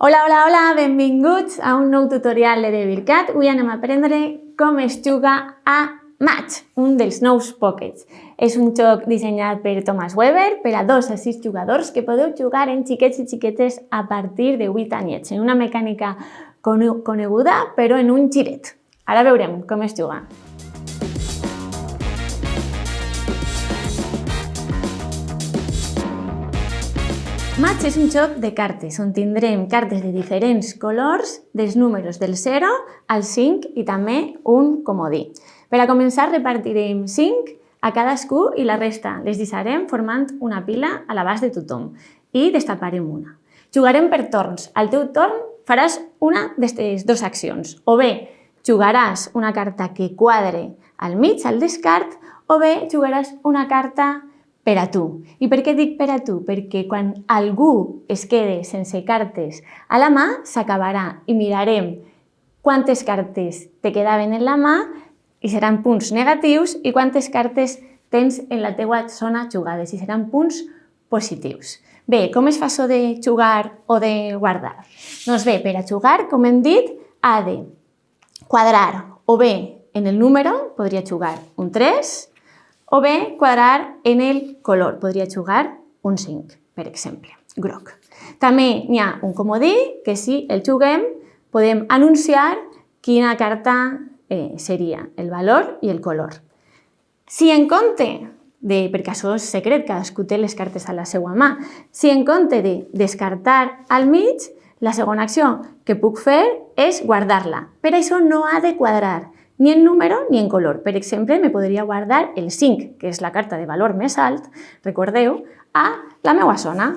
Hola, hola, hola, benvinguts a un nou tutorial de DevilCat. Avui anem a aprendre com es juga a Match, un dels nous Pockets. És un joc dissenyat per Thomas Weber per a 2 a 6 jugadors que podeu jugar en xiquets i xiquetes a partir de 8 anyets, en una mecànica coneguda però en un giret. Ara veurem com es juga. Match és un joc de cartes on tindrem cartes de diferents colors, dels números del 0 al 5 i també un comodí. Per a començar repartirem 5 a cadascú i la resta les deixarem formant una pila a l'abast de tothom i destaparem una. Jugarem per torns. Al teu torn faràs una d'aquestes dues accions. O bé jugaràs una carta que quadre al mig, al descart, o bé jugaràs una carta per a tu. I per què dic per a tu? Perquè quan algú es quede sense cartes a la mà, s'acabarà i mirarem quantes cartes te quedaven en la mà i seran punts negatius i quantes cartes tens en la teua zona jugades i seran punts positius. Bé, com es fa això de jugar o de guardar? Doncs bé, per a jugar, com hem dit, ha de quadrar o bé en el número, podria jugar un 3, o bé quadrar en el color, podria jugar un 5, per exemple, groc. També n'hi ha un comodí que si el juguem podem anunciar quina carta seria, el valor i el color. Si en compte de, perquè això és secret, cadascú té les cartes a la seva mà, si en compte de descartar al mig, la segona acció que puc fer és guardar-la. Per això no ha de quadrar ni en número ni en color. Per exemple, me podria guardar el 5, que és la carta de valor més alt, recordeu, a la meva zona.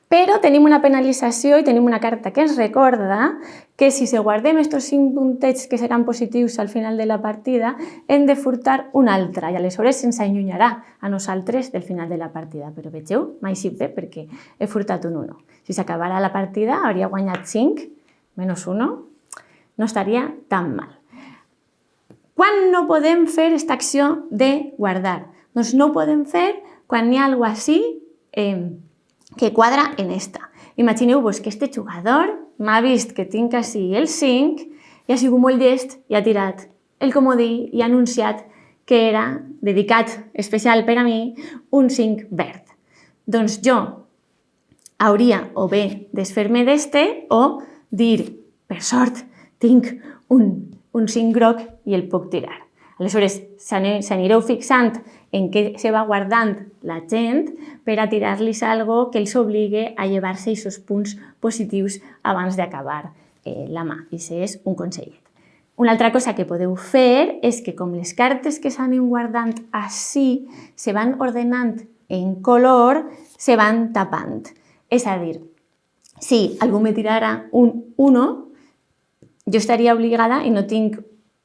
Però tenim una penalització i tenim una carta que ens recorda que si guardem aquests 5 puntets que seran positius al final de la partida, hem de furtar una altra i aleshores se'ns allunyarà a nosaltres del final de la partida. Però vegeu, mai sí bé perquè he furtat un 1. Si s'acabara la partida, hauria guanyat 5 menys 1. No estaria tan mal. Quan no podem fer aquesta acció de guardar? Doncs no ho podem fer quan hi ha alguna cosa així que quadra en esta. Imagineu-vos que este jugador m'ha vist que tinc així el 5 i ha sigut molt llest i ha tirat el comodí i ha anunciat que era dedicat especial per a mi un 5 verd. Doncs jo hauria o bé desfer-me d'este o dir, per sort, tinc un 5 groc i el puc tirar. Aleshores, s'anireu fixant en què se va guardant la gent per a tirar-los alguna cosa que els obligue a llevar-se aquests punts positius abans d'acabar la mà. I això és un consellet. Una altra cosa que podeu fer és que com les cartes que s'anen guardant així se van ordenant en color, se van tapant. És a dir, si algú me tirara un 1, jo estaria obligada, i no tinc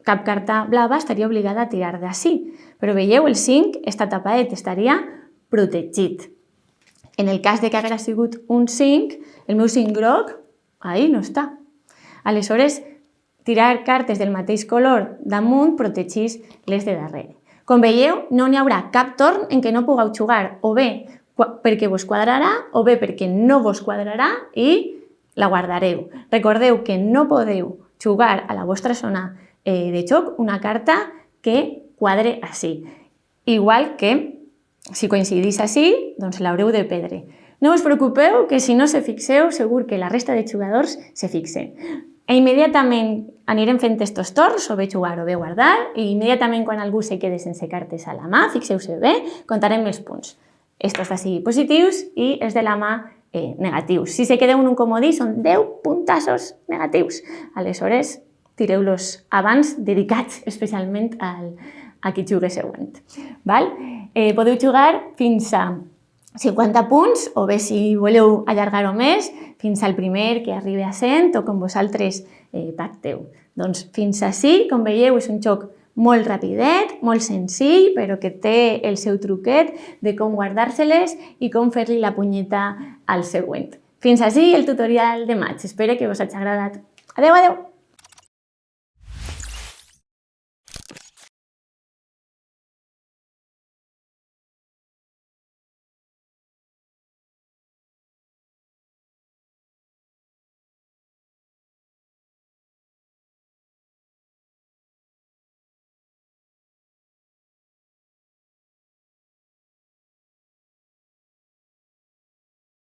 cap carta blava, estaria obligada a tirar d'ací. Però veieu, el 5 està tapadet, estaria protegit. En el cas de que hagués sigut un 5, el meu 5 groc, ahí no està. Aleshores, tirar cartes del mateix color damunt protegeix les de darrere. Com veieu, no n'hi haurà cap torn en què no pugueu jugar, o bé perquè vos quadrarà, o bé perquè no vos quadrarà i la guardareu. Recordeu que no podeu jugar a la vostra zona de joc una carta que quadre així. Igual que si coincidís així, doncs l'haureu de perdre. No us preocupeu que si no se fixeu, segur que la resta de jugadors se fixen. I immediatament anirem fent estos torns, o bé jugar o bé guardar, i immediatament quan algú se quede sense cartes a la mà, fixeu-se bé, comptarem els punts. Estos d'ací positius i els de la mà negatius. Si se queda un comodí, són 10 puntassos negatius. Aleshores, tireu-los abans, dedicats especialment a qui jugui següent. Podeu jugar fins a 50 punts, o bé si voleu allargar-ho més, fins al primer que arribi a 100, o com vosaltres pacteu. Doncs fins ací, com veieu, és un joc molt rapidet, molt senzill, però que té el seu truquet de com guardar-se-les i com fer-li la punyeta al següent. Fins ací el tutorial de Match. Espero que us hagi agradat. Adeu, adeu!